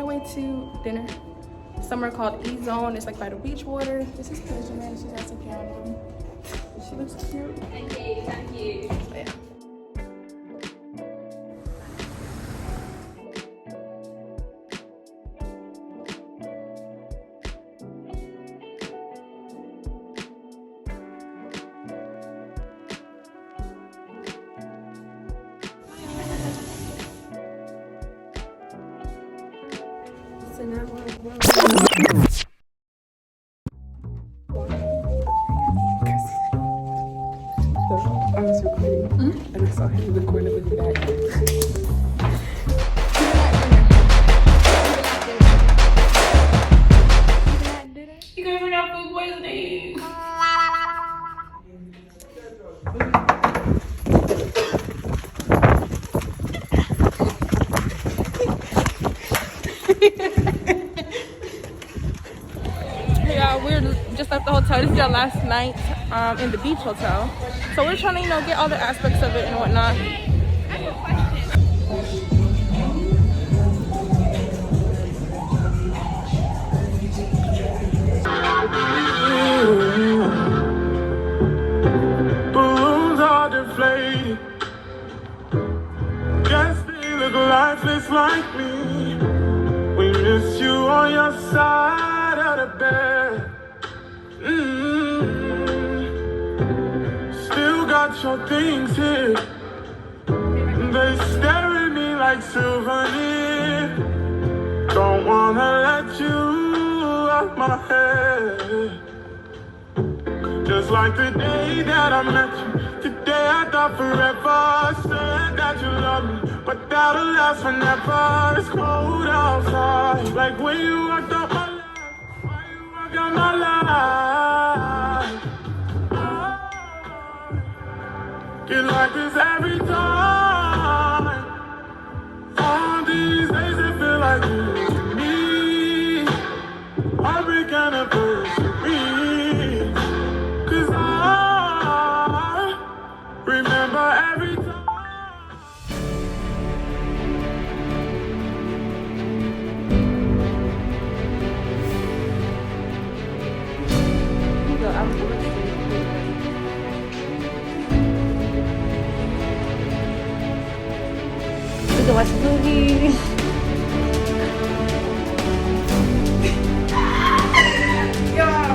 way to dinner. Somewhere called E-Zone. It's like by the beach water. This is Jumeriah. She's also cute. She looks cute. Thank you, thank you. So, yeah. So now I was recording and I saw him in the corner with the bag. You guys are got food poisoning. Yeah, we're just left the hotel. This is our last night in the beach hotel. So we're trying to, get all the aspects of it and whatnot. Balloons are deflated. Guess they look lifeless like me. We miss you on your side of the bed. Still got your things here. They stare at me like souvenirs. Don't wanna let you off my head. Just like the day that I met you. Today I thought forever. Said that you love me, but that'll last forever. It's cold outside. Like when you walked out my life. Why you walk out my life? Get like this every time. All these days it feel like you to me. Heartbreak anniversary. 'Cause I remember every time. We can watch a movie.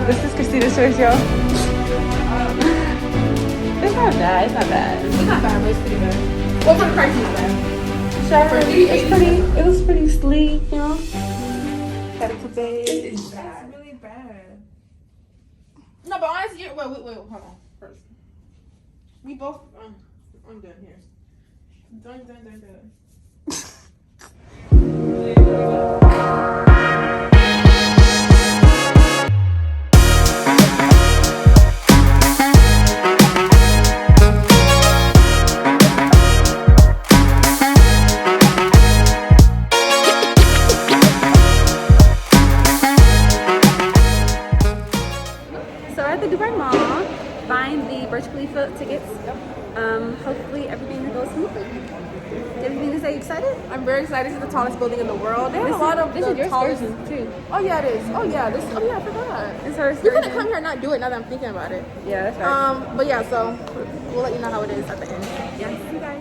This is Christina's choice, y'all. It's not bad. It's not bad. It's not bad, but it's pretty good. Well, for the price, it's bad. Shower. For me, It's pretty. It was pretty sleek, Had a coupe. It's really bad. No, but honestly, wait, hold on. First, we both. I'm done here. Done. So we're at the Dubai Mall, buying the Burj Khalifa tickets. Hopefully everything goes smoothly. Everything is excited? I'm very excited. This is the tallest building in the world. They have a lot of This is your tallest. excursion too. Oh yeah, it is. Oh yeah, this. Oh yeah, I forgot. It's her You excursion. couldn't come here and not do it. Now that I'm thinking about it. Yeah, that's right. But yeah, so we'll let you know how it is at the end. Yeah, see you guys.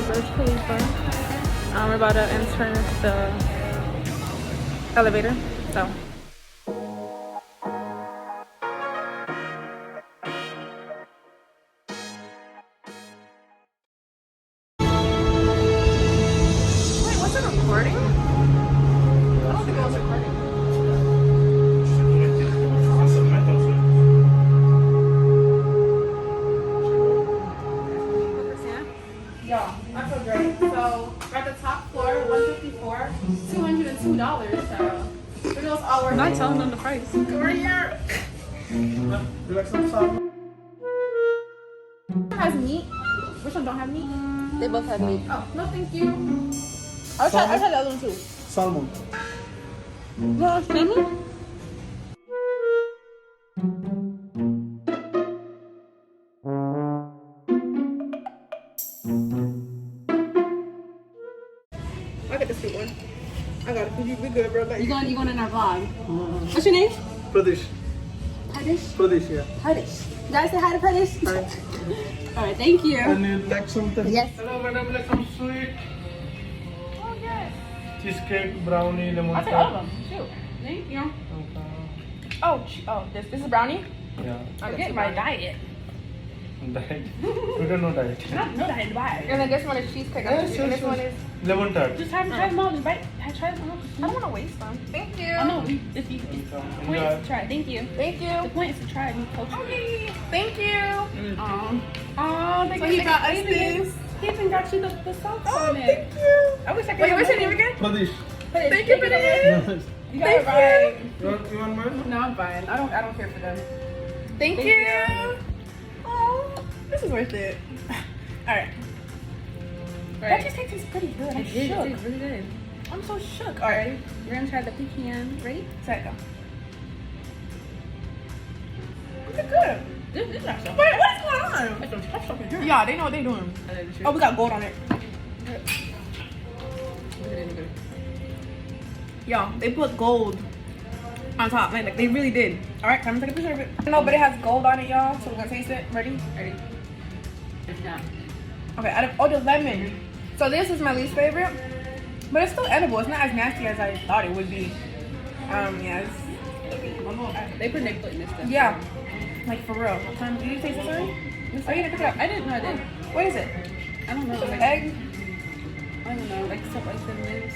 Burj Khalifa. We're about to enter the elevator. So. Wait, was it recording? I don't think it was recording. Yeah, I feel great. So we're at the top floor, 154, $202. So it goes all worth it. I'm not telling them the price. We're here. You like some salad? Has meat. Which one don't have meat? They both have meat. Oh, no, thank you. I'll try the other one too. Salmon. No, salmon? I get the sweet one. I got it. We good, bro. You going in our vlog? What's your name? Pradesh. Pradesh? Pradesh, yeah. Pradesh. Guys, say hi to Pradesh. Hi. Alright, thank you. And you'd like something? Yes. Hello, madam. Like some sweet. Oh, yes. Cheesecake, brownie, lemon I'll take all of them. Shoot. Thank you. Oh, this is a brownie? Yeah. I'm getting my diet. Diet. We don't know diet. No diet, why? And then this one is cheesecake. And this one is... Lemon tart. Just try them all. Try them all. I don't want to waste them. Thank you. Oh no, if you point is to try. Thank you. Thank you. The point is to try and coach. Okay. Thank you. Oh, thank So you. he got us this. He even got you the sauce Oh, on thank it. you. I wish I could. Wait, what's your name again? Pradesh. Thank you for this. You got it right. You want mine? No, I'm fine. I don't care for them. Thank you. Oh, this is worth it. All right. That cheesecake tastes pretty good. I'm It's shook. really good. I'm so shook. All right. We're gonna try the pecan. Ready? Set go. It's good. This is not so. Wait, what's going on? It's some tough stuff in here. Yeah, they know what they're doing. Oh, we got gold on it. Y'all, they put gold on top. Like they really did. All right, come take a picture of it. No, but it has gold on it, y'all. So we're gonna taste it. Ready? Ready? It's not. Okay, the lemon. So this is my least favorite, but it's still edible. It's not as nasty as I thought it would be. Yeah. They put this stuff. Yeah. Like for real. Did you taste this already? Oh, you didn't pick it up. I didn't know I did. What is it? I don't know. Like, Egg? I don't know. Like stuff like cinnamon,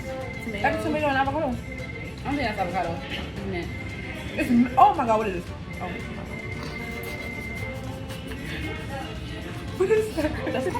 tomato. Egg, tomato, and avocado. I don't think that's avocado. Isn't it? It's, oh my god, what is this? Oh. What is that? That's it.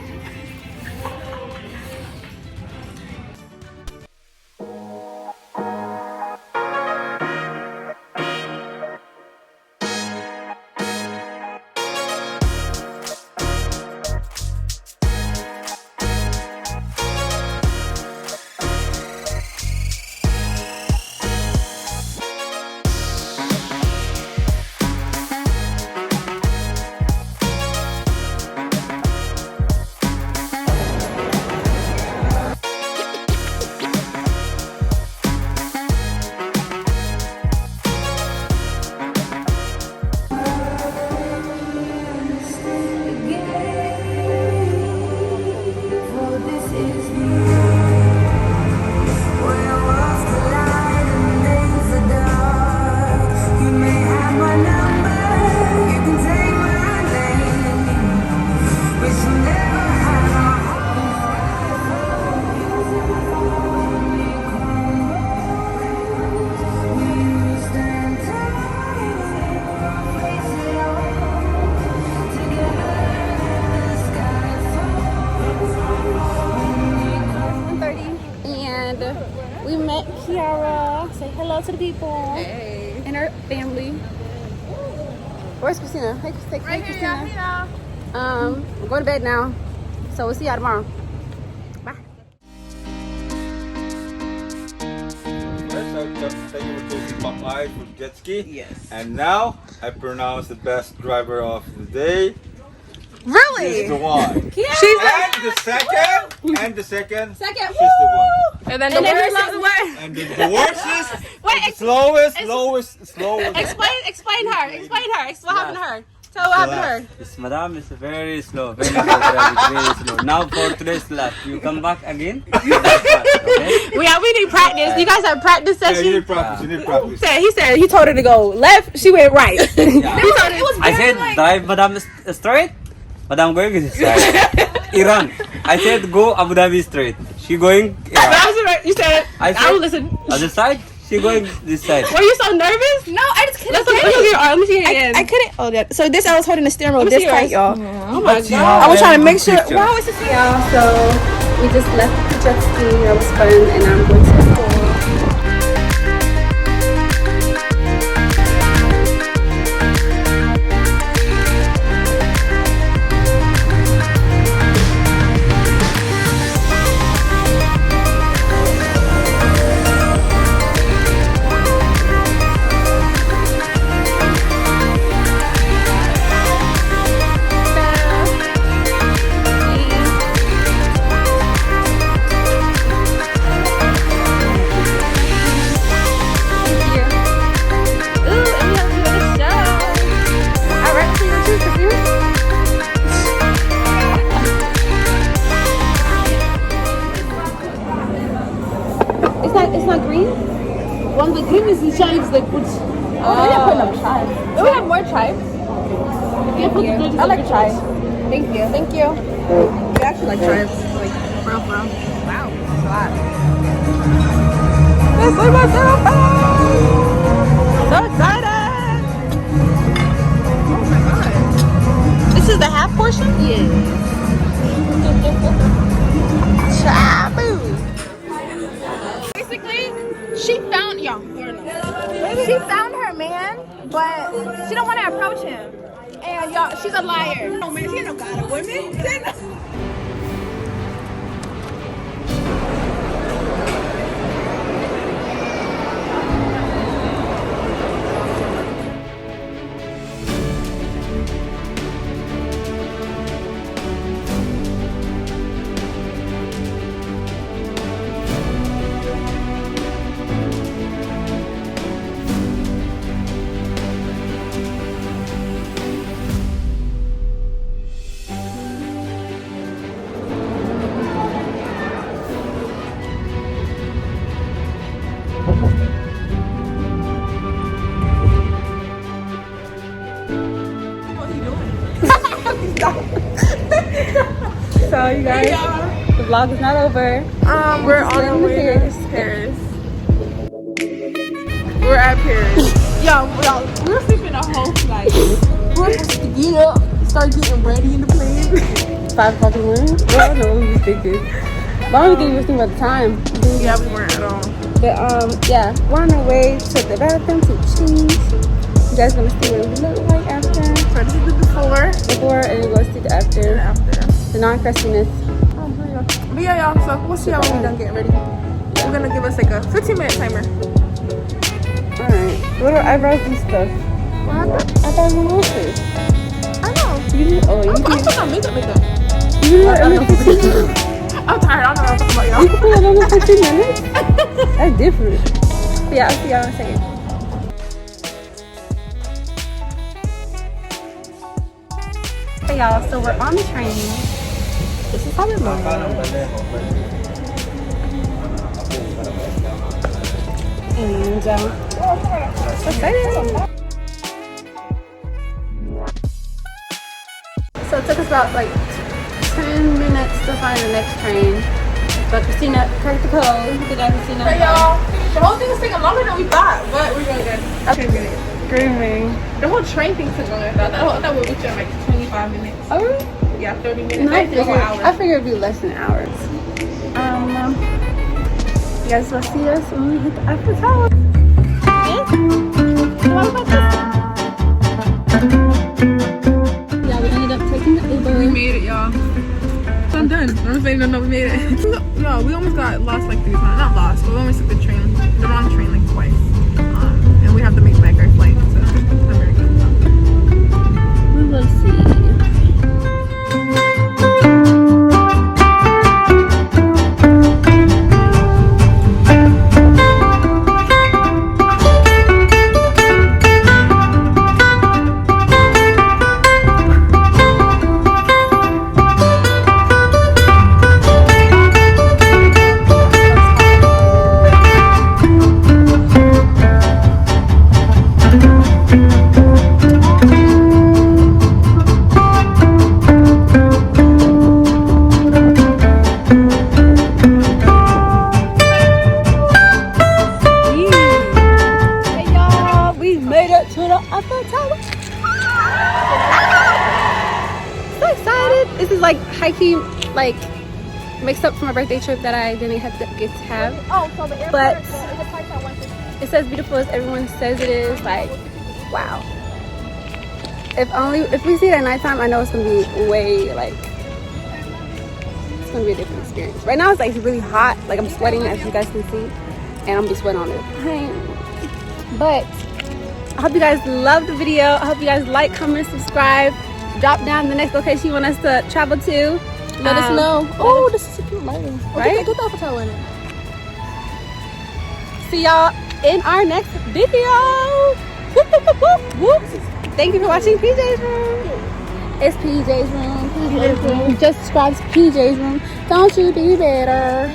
We met Kiara. Say hello to the people. Hey. And her family. Where's Christina? Hey, Christina. We're going to bed now. So we'll see y'all tomorrow. Bye. First, I just say you were choosing Popeyes with Jetskiing. Yes. And now, I pronounce the best driver of the day. Really? She's the one. She's And the second. Second. She's the one. And then the worst is what? And the worst is Wait, the slowest. Explain her. What happened to her? Tell what happened to her. This madam is very slow, very slow, very slow. Now for today's class, you come back again. Okay? We need practice. You guys have practice Yeah, sessions? you need practice. You need practice. He told her to go left. She went right. I said drive madam straight. Madam going this side. Iran. I said go Abu Dhabi straight. She going Iran. You said, I I will said listen. other side. She going this side. Were you so nervous? No, I just couldn't. Let's look at your arm. Let me see it again. I couldn't. Oh, yeah. So this I was holding the steering wheel Let me this see tight, yours. y'all. Oh my But you god. have I was trying to very make good sure. picture. Wow, it's a Y'all, so we just left the jet ski. That was fun, and I'm going to the pool. one of the green chives they put. Oh, they didn't put no chives. Do we have more chives? I like chives. Thank you. Thank you. We actually like chives. Like, for real. Wow. That's a lot. Let's leave myself out. So excited. Oh my god. This is the half portion? Yes. Chabu. Basically, she found She found her man, but she don't want to approach him. And y'all, she's a liar. No man, she ain't no god of women. So you guys, the vlog is not over. We're on our way to Paris. We're at Paris. y'all, we're sleeping a whole flight. We're supposed to get up, start getting ready in the plane. 5 o'clock in the morning? Well, I don't know what we was thinking. But I don't think we was thinking about the time. Yeah, we weren't at all. But yeah, we're on our way to the bathroom to change. You guys gonna see what it would look like after. So this is the before, and then we'll see the after. The non-crustiness. But yeah, y'all, so we'll see how when we're done getting ready. We're gonna give us like a 15-minute timer. Alright. What are eyebrows and stuff? What happened? I thought we were this. I know. You did? Oh, you I put on makeup. You did it in 15 minutes? I'm tired. I don't know what I'm talking about, y'all. You can put it on in 15 minutes? That's different. But yeah, I'll see y'all in a second. Hey y'all, so we're on the train. This is how it looks. And so excited. So it took us about like 10 minutes to find the next train. But Christina cracked the code. Good job, Christina. Hey y'all, the whole thing is taking longer than we thought, but we're really good. Okay, minutes. Screaming. The whole train thing took longer. I thought we'd reach in like 25 minutes. Oh really? Yeah, 30 minutes. No, I hours. figured it'd be less than hours. You guys will see us when we hit the Eiffel Tower. Yeah, we ended up taking the Uber. We made it, y'all. I'm done. I'm saying no, we made it. No, we almost got lost like 3 times. Not lost, but we almost took the wrong train like twice. And we have to make back our flight, so I'm very good. We will see. High-key, like, mixed up for my birthday trip that I didn't get to have. Oh, so the airport but is the price I wanted. It's as beautiful as everyone says it is. Like, wow. If we see it at nighttime, I know it's gonna be way, like, it's gonna be a different experience. Right now it's like really hot, like I'm sweating as you guys can see, and I'm gonna be sweating on the plane. But I hope you guys loved the video. I hope you guys like, comment, subscribe. Drop down the next location you want us to travel to. Let us know. Oh, this is a cute lighting. Right? Good Eiffel Tower in it. See y'all in our next video. Whoop, whoop, whoop, whoop. Thank you for watching PJ's Room. It's PJ's Room. PJ's Room. Just subscribe to PJ's Room. Don't you be better?